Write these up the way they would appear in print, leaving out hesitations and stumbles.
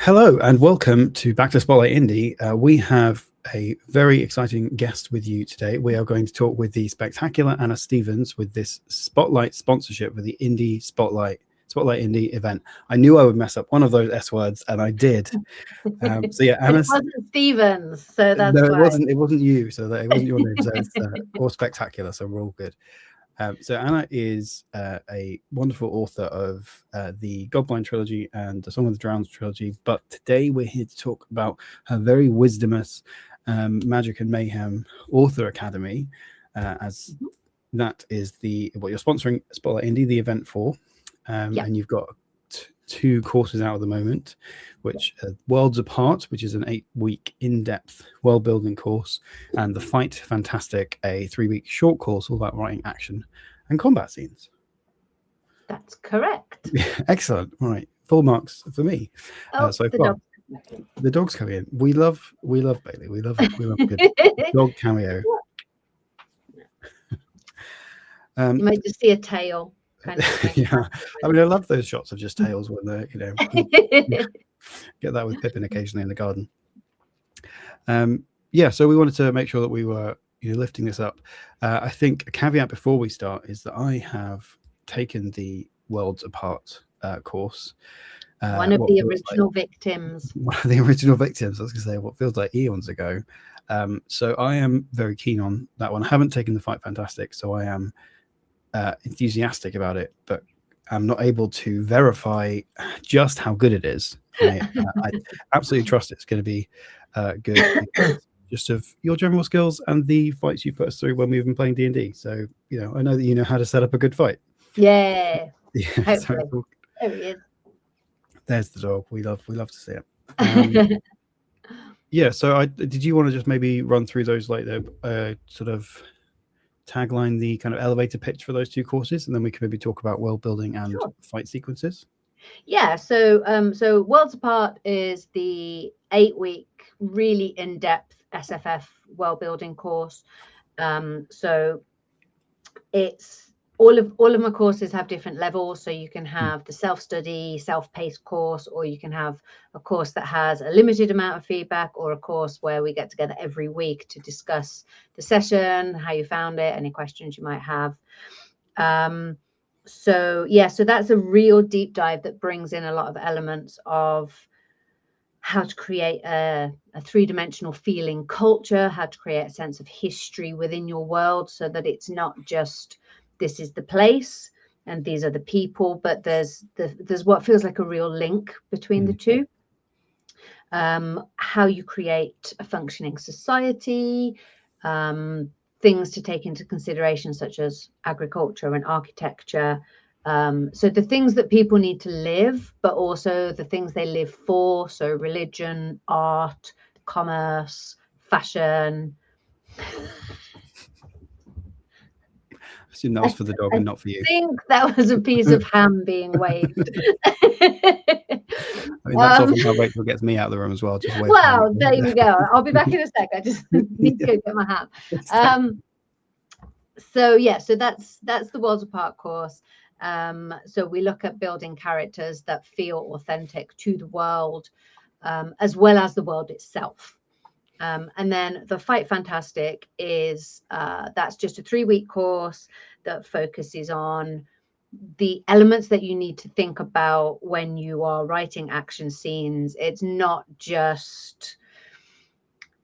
Hello and welcome to Back to Spotlight Indie. We have a very exciting guest with you today. We are going to talk with the spectacular Anna Stevens with this Spotlight sponsorship for the Indie Spotlight Indie event. I knew I would mess up one of those S words, and I did. So yeah, Anna. It wasn't Stevens, so that's no, why. it wasn't you. So it wasn't your name. So it's all spectacular. So we're all good. So Anna is a wonderful author of the Godblind trilogy and the Song of the Drowned trilogy, but today we're here to talk about her very wisdomous Magic and Mayhem Author Academy, as that is what you're sponsoring Spotlight Indie, the event for, and you've got two courses out at the moment, which are Worlds Apart, which is an 8-week in-depth world-building course, and The Fight Fantastic, a 3-week short course all about writing action and combat scenes. That's correct. Excellent. All right, full marks for me so far. The dog's coming in. We love Bailey. We love a good dog cameo. You might just see a tail. Kind of thing. Yeah, I mean, I love those shots of just tails when they're, get that with Pippin occasionally in the garden. Yeah, so we wanted to make sure that we were lifting this up. I think a caveat before we start is that I have taken the Worlds Apart course. One of the original victims. One of the original victims. I was going to say what feels like eons ago. So I am very keen on that one. I haven't taken the Fight Fantastic, so I am enthusiastic about it, but I'm not able to verify just how good it is. I absolutely trust it's going to be good, just of your general skills and the fights you put us through when we've been playing D&D. So I know that you know how to set up a good fight. Yeah. So there he is. There's the dog. We love to see it. Yeah. So did you want to just maybe run through those, like the sort of tagline, the kind of elevator pitch for those two courses, and then we can maybe talk about world building and fight sequences? Yeah, so Worlds Apart is the 8-week really in-depth SFF world building course. So it's all of my courses have different levels, so you can have the self-study, self-paced course, or you can have a course that has a limited amount of feedback, or a course where we get together every week to discuss the session, how you found it, any questions you might have. So that's a real deep dive that brings in a lot of elements of how to create a 3-dimensional feeling culture, how to create a sense of history within your world, so that it's not just this is the place and these are the people, but there's what feels like a real link between the two. How you create a functioning society, things to take into consideration such as agriculture and architecture. So the things that people need to live, but also the things they live for. So religion, art, commerce, fashion. I assume that was for the dog and not for you. I think that was a piece of ham being waved. I mean, that's often how Rachel gets me out of the room as well. Just well, there you go. I'll be back in a sec. I just need to go get my ham. So that's the Worlds Apart course. So we look at building characters that feel authentic to the world, as well as the world itself. And then the Fight Fantastic is that's just a 3-week course that focuses on the elements that you need to think about when you are writing action scenes. It's not just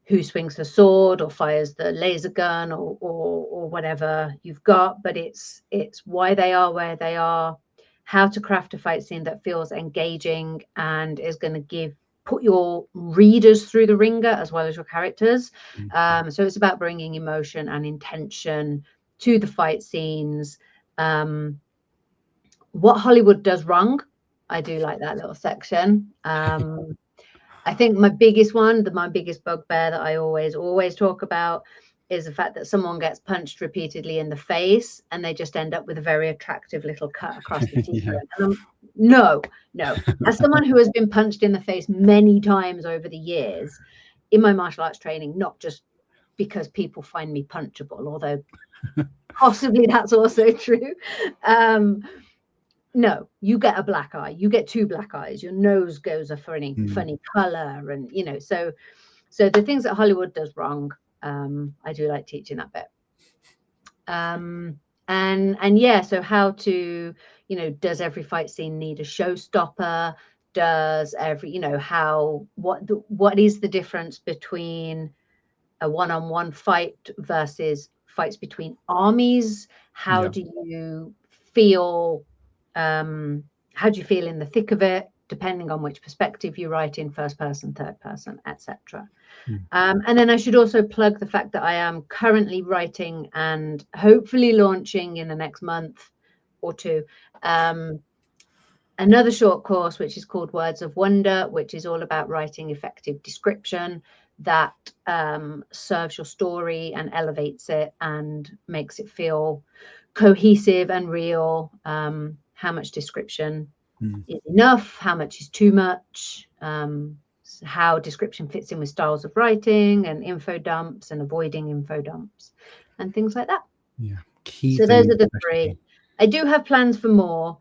who swings the sword or fires the laser gun or whatever you've got, but it's why they are where they are, how to craft a fight scene that feels engaging and is going to put your readers through the ringer as well as your characters. So it's about bringing emotion and intention to the fight scenes. What Hollywood does wrong, I do like that little section. I think my biggest bugbear that I always talk about is the fact that someone gets punched repeatedly in the face and they just end up with a very attractive little cut across the teeth. No. As someone who has been punched in the face many times over the years in my martial arts training, not just because people find me punchable, although possibly that's also true. no, you get a black eye, you get 2 black eyes, your nose goes a funny color, and so the things that Hollywood does wrong, I do like teaching that bit. And yeah, so how to, does every fight scene need a showstopper? Does every, what is the difference between a one-on-one fight versus fights between armies? How do you feel? How do you feel in the thick of it, depending on which perspective you write in, first person, third person, etc. And then I should also plug the fact that I am currently writing and hopefully launching in the next month or two another short course, which is called Words of Wonder, which is all about writing effective description that serves your story and elevates it and makes it feel cohesive and real. How much description is enough? How much is too much? How description fits in with styles of writing and info dumps and avoiding info dumps and things like that. Yeah. So those are the 3. I do have plans for more,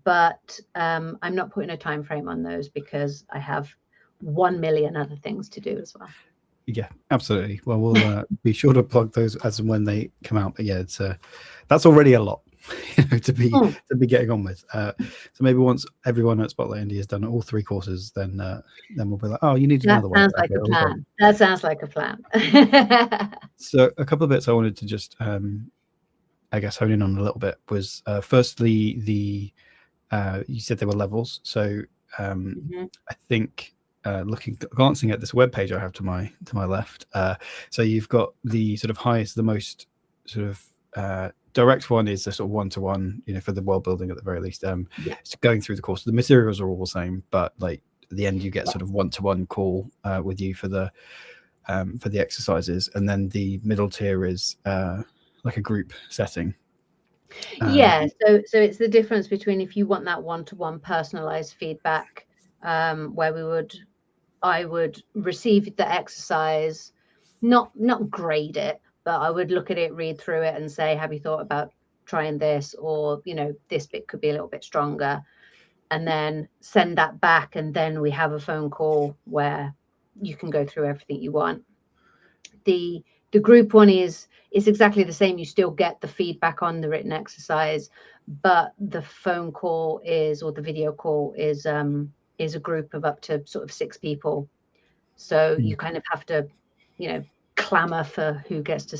but I'm not putting a time frame on those because I have 1 million other things to do as well. Yeah, absolutely. Well, we'll be sure to plug those as and when they come out. But yeah, it's that's already a lot to be getting on with. So maybe once everyone at Spotlight Indie has done all 3 courses, then we'll be like, oh, you need another one. That sounds like a plan. That sounds like a plan. So a couple of bits I wanted to just, I guess, hone in on a little bit was firstly the you said there were levels. So I think glancing at this web page I have to my left. So you've got the sort of highest, the most sort of direct one is the sort of one-to-one, for the world building at the very least. It's going through the course. The materials are all the same, but like at the end you get sort of one-to-one call with you for the exercises, and then the middle tier is like a group setting. So it's the difference between if you want that one-to-one personalized feedback, where I would receive the exercise, not grade it, but I would look at it, read through it and say, have you thought about trying this? Or, this bit could be a little bit stronger, and then send that back. And then we have a phone call where you can go through everything you want. The group one is exactly the same. You still get the feedback on the written exercise, but the phone call or the video call is a group of up to sort of 6 people. So you kind of have to, clamor for who gets to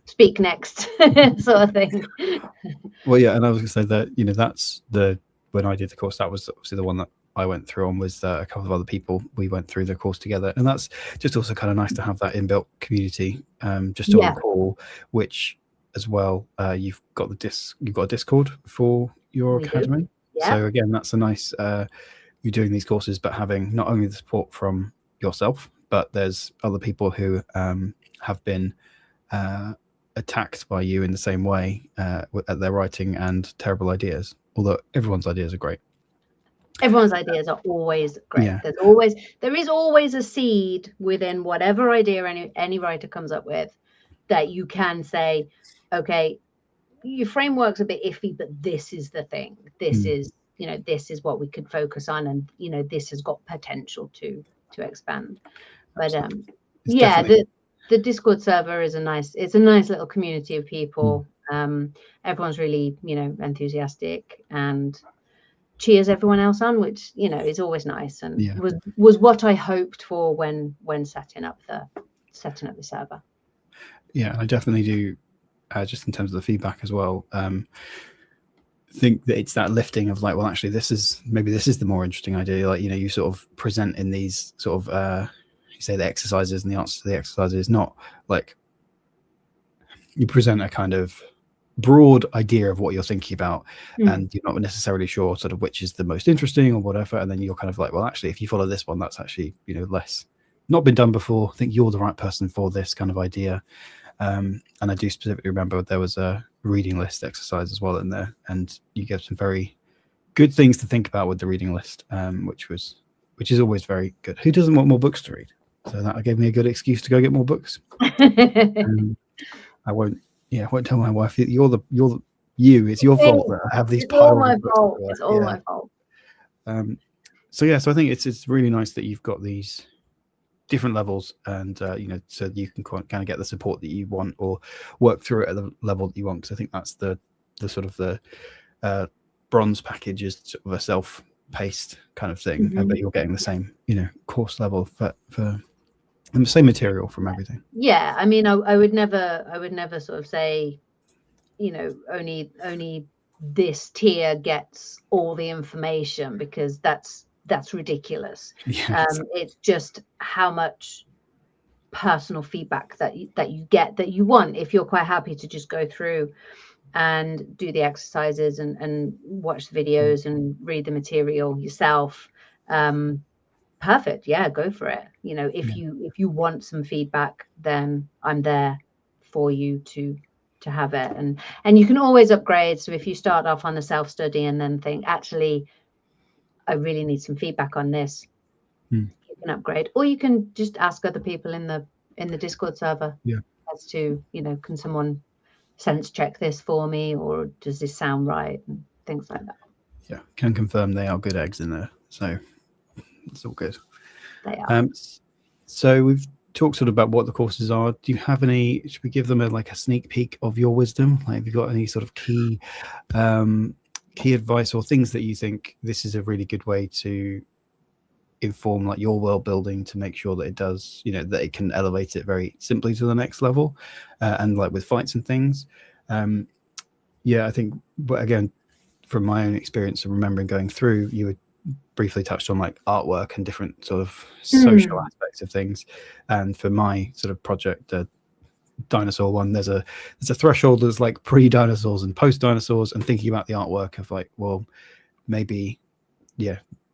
speak next sort of thing. Well, yeah, and I was going to say that, that's when I did the course, that was obviously the one that I went through on with a couple of other people. We went through the course together, and that's just also kind of nice to have that inbuilt community just on call, which as well you've got a Discord for your academy. So again, that's a nice you're doing these courses but having not only the support from yourself, but there's other people who have been attacked by you in the same way at their writing and terrible ideas, although everyone's ideas are great. Everyone's ideas are always great. There is always a seed within whatever idea any writer comes up with that you can say, okay, your framework's a bit iffy, but this is the thing. This is, this is what we could focus on, and this has got potential to expand. But the Discord server is a nice little community of people. Everyone's really, enthusiastic and cheers everyone else on, which is always nice, and was what I hoped for when setting up the server. Yeah, I definitely do. Just in terms of the feedback as well, think that it's that lifting of like, well, actually, this is the more interesting idea. Like, you sort of present in these sort of you say the exercises and the answers to the exercises, not like you present a kind of broad idea of what you're thinking about, and you're not necessarily sure sort of which is the most interesting or whatever, and then you're kind of like, well, actually, if you follow this one, that's actually less not been done before. I think you're the right person for this kind of idea. And I do specifically remember there was a reading list exercise as well in there, and you gave some very good things to think about with the reading list, which is always very good. Who doesn't want more books to read? So that gave me a good excuse to go get more books. I won't tell my wife you're you. It's your fault that I have these it's all piles my of books fault. everywhere. It's all my fault. So I think it's really nice that you've got these different levels, and so you can kind of get the support that you want or work through it at the level that you want, because I think that's the sort of the bronze package is sort of a self-paced kind of thing, but you're getting the same course level for the same material from everything. Yeah, I mean, I would never sort of say only this tier gets all the information, because that's ridiculous. It's just how much personal feedback that you get, that you want, if you're quite happy to just go through and do the exercises and watch the videos and read the material yourself. Perfect. Yeah, go for it. If you want some feedback, then I'm there for you to have it, and you can always upgrade. So if you start off on the self-study and then think, actually, I really need some feedback on this, you can upgrade, or you can just ask other people in the Discord server as to, can someone sense check this for me, or does this sound right, and things like that. Yeah, can confirm they are good eggs in there, so it's all good. They are. So we've talked sort of about what the courses are. Do you have any? Should we give them a sneak peek of your wisdom? Like, have you got any sort of key advice, or things that you think this is a really good way to inform like your world building, to make sure that it does, that it can elevate it very simply to the next level, and like with fights and things? I think, but again, from my own experience of remembering going through, you would briefly touched on like artwork and different sort of social aspects of things. And for my sort of project, the dinosaur one, there's a threshold that's like pre-dinosaurs and post-dinosaurs, and thinking about the artwork of like, well, maybe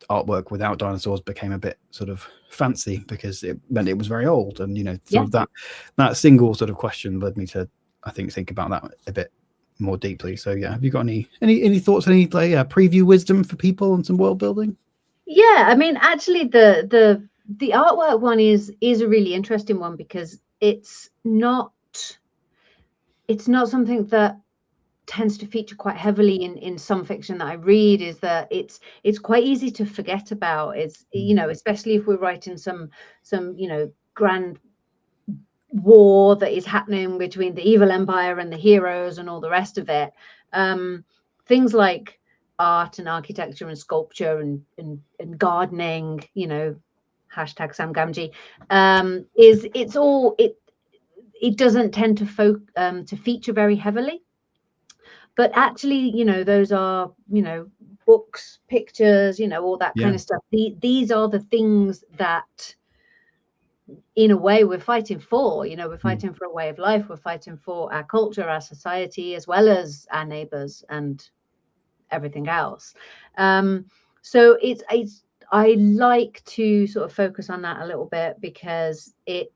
artwork without dinosaurs became a bit sort of fancy because it meant it was very old, and of that single sort of question led me to, I think about that a bit more deeply. So have you got any thoughts, any preview wisdom for people on some world building? I mean, actually the artwork one is a really interesting one, because it's not something that tends to feature quite heavily in some fiction that I read, is that it's quite easy to forget about. It's especially if we're writing some grand war that is happening between the evil empire and the heroes and all the rest of it. Things like art and architecture and sculpture and gardening, hashtag Sam Gamgee, it doesn't tend to feature very heavily. But actually, those are, books, pictures, all that kind of stuff. These are the things that, in a way, we're fighting for. We're fighting for a way of life. We're fighting for our culture, our society, as well as our neighbors and everything else. So I like to sort of focus on that a little bit, because it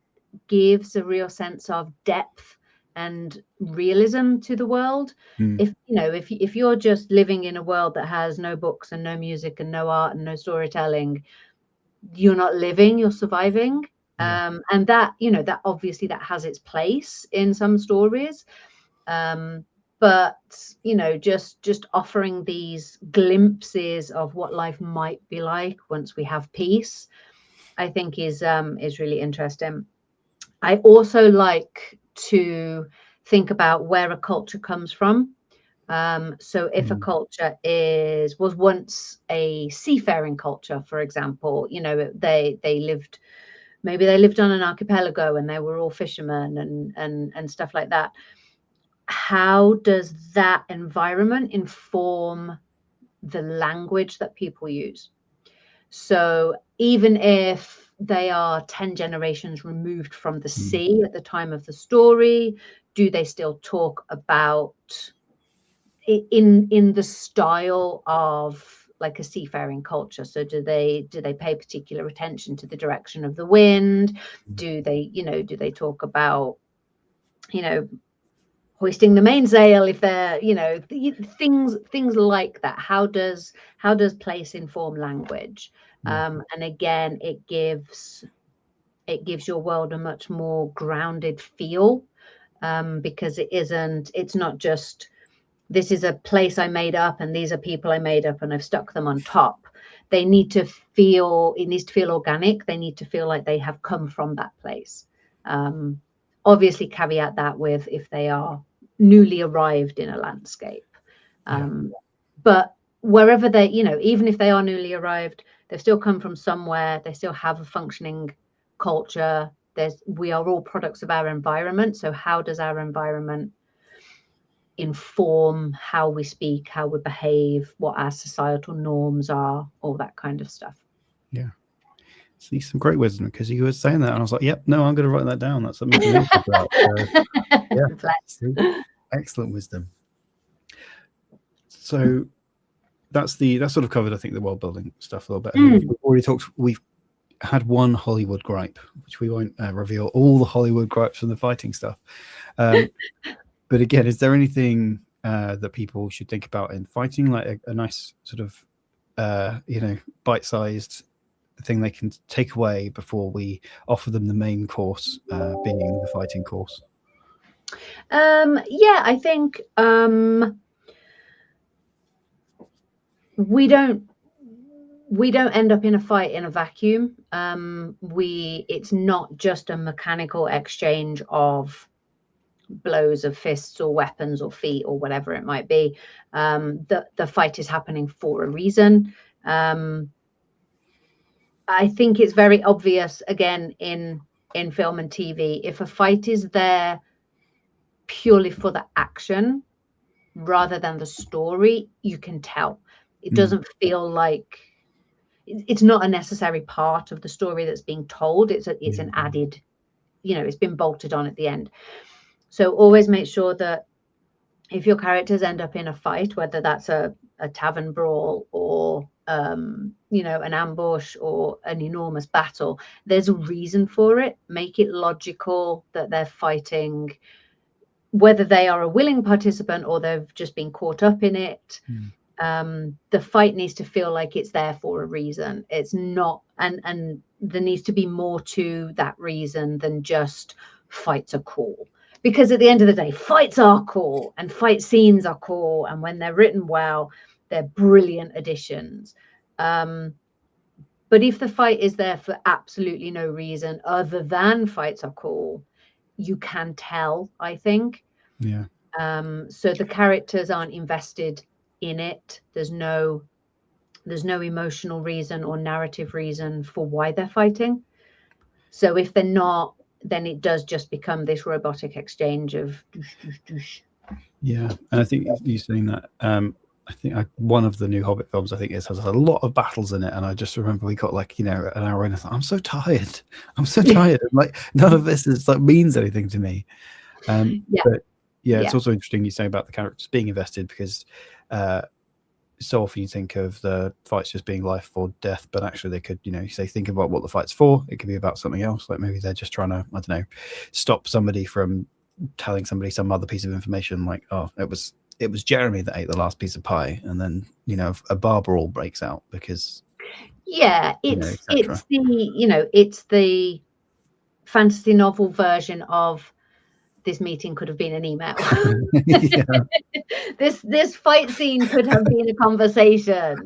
gives a real sense of depth and realism to the world. If you're just living in a world that has no books and no music and no art and no storytelling, you're not living, you're surviving. And that that obviously that has its place in some stories, but just offering these glimpses of what life might be like once we have peace, I think is really interesting. I also like to think about where a culture comes from. So if a culture was once a seafaring culture, for example, they lived on an archipelago and they were all fishermen and stuff like that. How does that environment inform the language that people use? So even if they are 10 generations removed from the sea at the time of the story, do they still talk about in the style of like a seafaring culture? So do they pay particular attention to the direction of the wind? Do they talk about hoisting the mainsail, if they're things like that? How does place inform language? And again, it gives your world a much more grounded feel, because it's not just this is a place I made up and these are people I made up and I've stuck them on top. It needs to feel organic. They need to feel like they have come from that place. Obviously caveat that with if they are newly arrived in a landscape. But wherever they, even if they are newly arrived, they've still come from somewhere. They still have a functioning culture. We are all products of our environment. So how does our environment inform how we speak, how we behave, what our societal norms are, all that kind of stuff? Yeah. See, some great wisdom, because you were saying that and I was like, yep, no, I'm going to write that down. That's something to think about. Yeah, excellent wisdom. So that's sort of covered, I think, the world building stuff a little bit. We've already talked. We've had one Hollywood gripe, which we won't reveal all the Hollywood gripes from the fighting stuff. But again, is there anything that people should think about in fighting, like a nice sort of bite-sized thing they can take away before we offer them the main course, being the fighting course? I think we don't end up in a fight in a vacuum. It's not just a mechanical exchange of blows of fists or weapons or feet or whatever it might be. The fight is happening for a reason. I think it's very obvious, again, in film and TV, if a fight is there purely for the action rather than the story, you can tell. It doesn't feel like it's not a necessary part of the story that's being told. It's an added, it's been bolted on at the end. So always make sure that if your characters end up in a fight, whether that's a tavern brawl or an ambush or an enormous battle, there's a reason for it. Make it logical that they're fighting, whether they are a willing participant or they've just been caught up in it. The fight needs to feel like it's there for a reason. It's not, and there needs to be more to that reason than just fights are cool. Because at the end of the day, fights are cool and fight scenes are cool. And when they're written well, they're brilliant additions. But if the fight is there for absolutely no reason other than fights are cool, you can tell, I think. Yeah. So the characters aren't invested in it. There's no emotional reason or narrative reason for why they're fighting. So if they're not, then it does just become this robotic exchange of doosh, doosh, doosh. Yeah, and I think you're saying that. I think one of the new Hobbit films, I think, has a lot of battles in it, and I just remember we got an hour in. I thought, I'm so tired. And, none of this is means anything to me. But it's also interesting you say about the characters being invested, because so often you think of the fights just being life or death, but actually they could, think about what the fight's for. It could be about something else, like maybe they're just trying to, I don't know, stop somebody from telling somebody some other piece of information, like, oh, it was Jeremy that ate the last piece of pie, and then a bar brawl breaks out because it's the fantasy novel version of this meeting could have been an email. This fight scene could have been a conversation,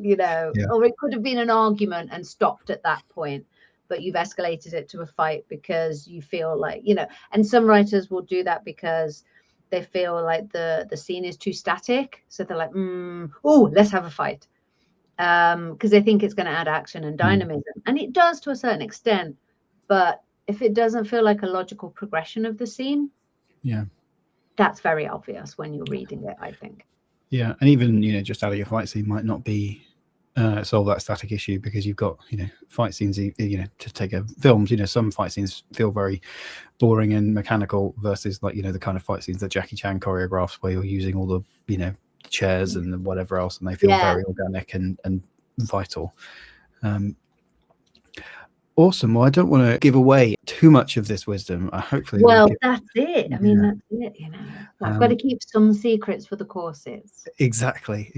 or it could have been an argument and stopped at that point, but you've escalated it to a fight because you feel like, and some writers will do that because they feel like the scene is too static. So they're like, let's have a fight. Because they think it's going to add action and dynamism. And it does to a certain extent. But if it doesn't feel like a logical progression of the scene, that's very obvious when you're reading it, I think. Yeah, and even just adding a fight scene might not be solve that static issue, because you've got fight scenes. To take a films, some fight scenes feel very boring and mechanical versus the kind of fight scenes that Jackie Chan choreographs, where you're using all the chairs and whatever else, and they feel very organic and vital. Awesome. Well, I don't want to give away too much of this wisdom. Hopefully, that's it. I mean, that's it. I've got to keep some secrets for the courses. Exactly.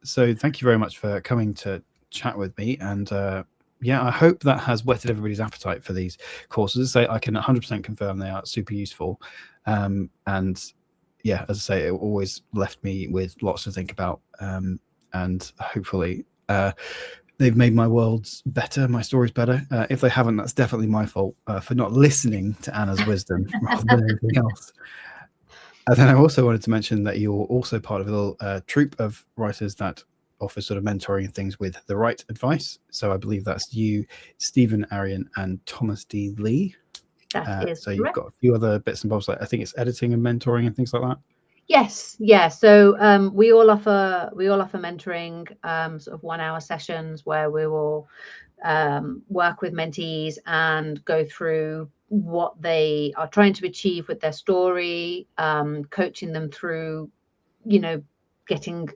So thank you very much for coming to chat with me. And I hope that has whetted everybody's appetite for these courses. So I can 100% confirm they are super useful. And yeah, as I say, it always left me with lots to think about, and hopefully they've made my worlds better, my stories better. If they haven't, that's definitely my fault for not listening to Anna's wisdom rather than anything else. And then I also wanted to mention that you're also part of a little troupe of writers that offer sort of mentoring and things with the right advice. So I believe that's you, Stephen Arian, and Thomas D. Lee. That is so correct. You've got a few other bits and bobs, like I think it's editing and mentoring and things like that. Yes, yeah. So we all offer mentoring, sort of 1 hour sessions where we will work with mentees and go through what they are trying to achieve with their story, coaching them through, you know, getting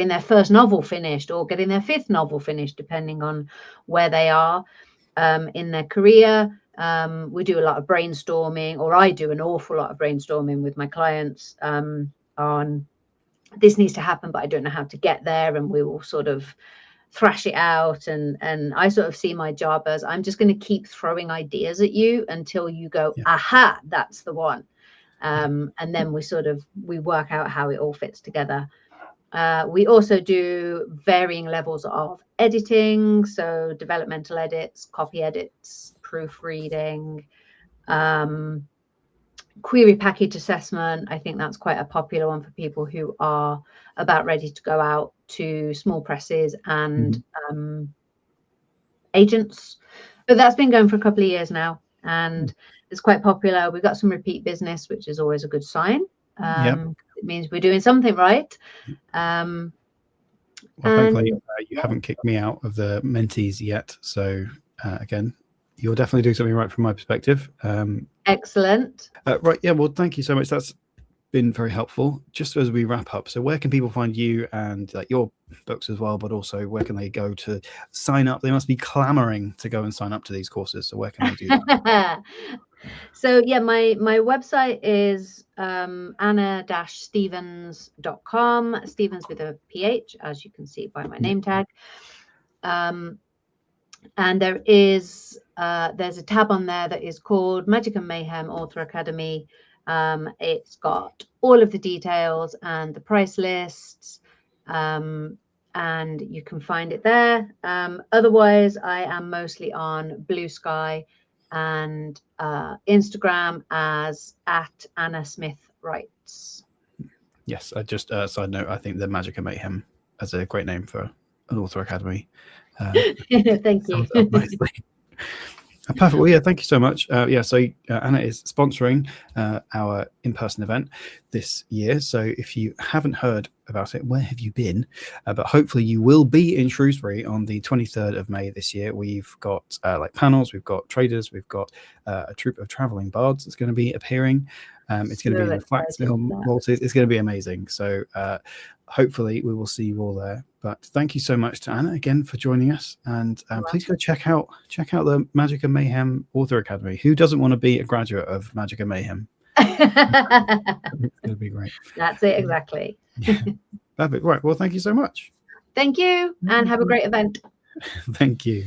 their first novel finished or getting their 5th novel finished, depending on where they are in their career. We do a lot of brainstorming, or I do an awful lot of brainstorming with my clients on this needs to happen, but I don't know how to get there, and we will sort of thrash it out. And I sort of see my job as I'm just going to keep throwing ideas at you until you go, aha, that's the one. And then we work out how it all fits together. We also do varying levels of editing, so developmental edits, copy edits, proofreading, query package assessment. I think that's quite a popular one for people who are about ready to go out to small presses and agents. But that's been going for a couple of years now, and it's quite popular. We've got some repeat business, which is always a good sign. It means we're doing something right. Well, thankfully, you haven't kicked me out of the mentees yet. So again, you're definitely doing something right from my perspective. Excellent. Right. Yeah. Well, thank you so much. That's been very helpful. Just as we wrap up, so where can people find you and your books as well, but also where can they go to sign up? They must be clamoring to go and sign up to these courses. So where can they do that? So yeah, my website is anna-stevens.com. Stevens with a PH, as you can see by my name tag. And there's a tab on there that is called Magic and Mayhem Author Academy. It's got all of the details and the price lists, and you can find it there. Otherwise, I am mostly on Blue Sky and Instagram as @AnnaSmithWrites. Yes, I just side note, I think the Magic and Mayhem is a great name for an author academy. Thank you. Perfect. Well, yeah, thank you so much. So Anna is sponsoring our in-person event this year. So if you haven't heard about it, where have you been? But hopefully you will be in Shrewsbury on the 23rd of May this year. We've got like panels, we've got traders, we've got a troupe of traveling bards that's going to be appearing. It's going to be in the Flaxmill Maltings. It's going to be amazing. So hopefully we will see you all there. But thank you so much to Anna again for joining us. And please go check out the Magic and Mayhem Author Academy. Who doesn't want to be a graduate of Magic and Mayhem? It's going to be great. That's it, exactly. Yeah. Perfect. Right. Well, thank you so much. Thank you, and have a great event. Thank you.